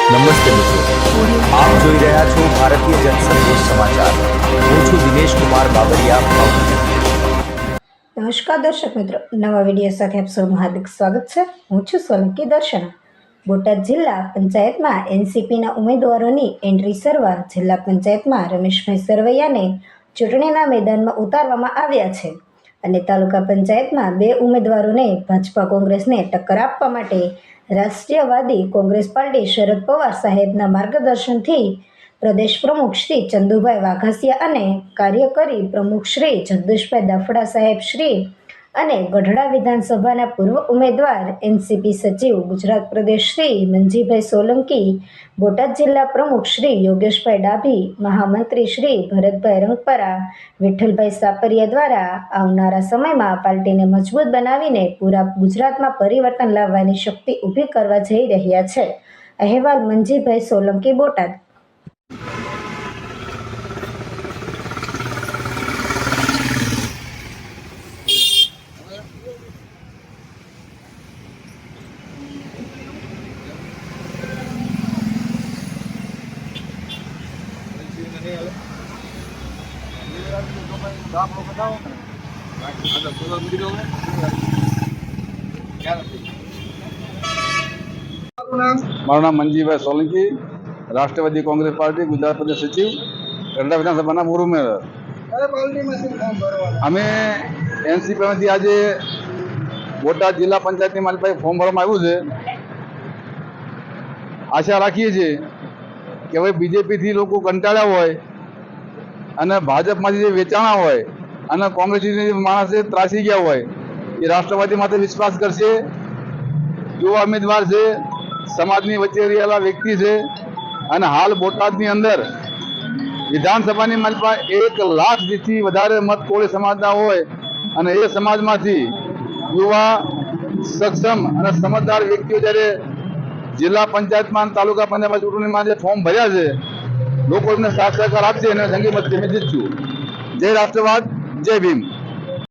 નમસ્તે મિત્રો, આપ જોઈ રહ્યા છો ભારતીય જનસંદેશ સમાચાર. હું છું દિનેશ કુમાર બાબરિયા, ભાવનગર. નમસ્કાર દર્શક મિત્રો, નવા વિડીયો સાથે આપ સૌનું હાર્દિક સ્વાગત છે. હું છું સોલંકી દર્શના. બોટાદ જિલ્લા પંચાયતમાં એનસીપીના ઉમેદવારોની એન્ટ્રી સરવા જિલ્લા પંચાયતમાં રમેશભાઈ સરવૈયાને ચૂંટણીના મેદાનમાં ઉતારવામાં આવ્યા છે અને તાલુકા પંચાયતમાં 2 ઉમેદવારોને ભાજપા કોંગ્રેસને ટક્કર આપવા માટે રાષ્ટ્રીયવાદી કોંગ્રેસ પાર્ટી શરદ પવાર સાહેબના માર્ગદર્શનથી પ્રદેશ પ્રમુખ શ્રી ચંદુભાઈ વાઘાસિયા અને કાર્યકારી પ્રમુખ શ્રી જગદીશભાઈ દાફડા સાહેબ શ્રી અને ગઢડા વિધાનસભાના પૂર્વ ઉમેદવાર એનસીપી સચિવ ગુજરાત પ્રદેશ શ્રી મંજીભાઈ સોલંકી, બોટાદ જિલ્લા પ્રમુખ શ્રી યોગેશભાઈ ડાભી, મહામંત્રી શ્રી ભરતભાઈ રંગપરા, વિઠ્ઠલભાઈ સાપરિયા દ્વારા આવનારા સમયમાં પાર્ટીને મજબૂત બનાવીને પૂરા ગુજરાતમાં પરિવર્તન લાવવાની શક્તિ ઊભી કરવા જઈ રહ્યા છે. અહેવાલ મંજીભાઈ સોલંકી, બોટાદ. મારું નામ મંજીભાઈ સોલંકી, રાષ્ટ્રવાદી કોંગ્રેસ પાર્ટી ગુજરાત પ્રદેશ સચિવ, ગઢડા વિધાનસભાના પૂર્વ ઉમેદવાર. અમે એનસીપીમાંથી આજે બોટાદ જિલ્લા પંચાયતની મારી પાસે ફોર્મ ભરવામાં આવ્યું છે. આશા રાખીએ છીએ કે હવે બીજેપીથી લોકો કંટાળ્યા હોય અને ભાજપમાંથી જે વેચાણા હોય અને કોંગ્રેસથી માણસે ત્રાસી ગયા હોય એ રાષ્ટ્રવાદી માટે વિશ્વાસ કરશે. યુવા ઉમેદવાર છે, સમાજની વચ્ચે રહેલા વ્યક્તિ છે અને હાલ બોટાદની અંદર વિધાનસભાની મારી પાસે 1 લાખ જેટલી વધારે મત કોળી સમાજના હોય અને એ સમાજમાંથી યુવા, સક્ષમ અને સમજદાર વ્યક્તિઓ જ્યારે જિલ્લા પંચાયતમાં તાલુકા પંચાયતમાં ચૂંટણીમાં જે ફોર્મ ભર્યા છે, લોકો એમને સાથ સહકાર આપશે અને સંગી મતથી અમે જીતશું. જય રાષ્ટ્રવાદ, જય ભીમ.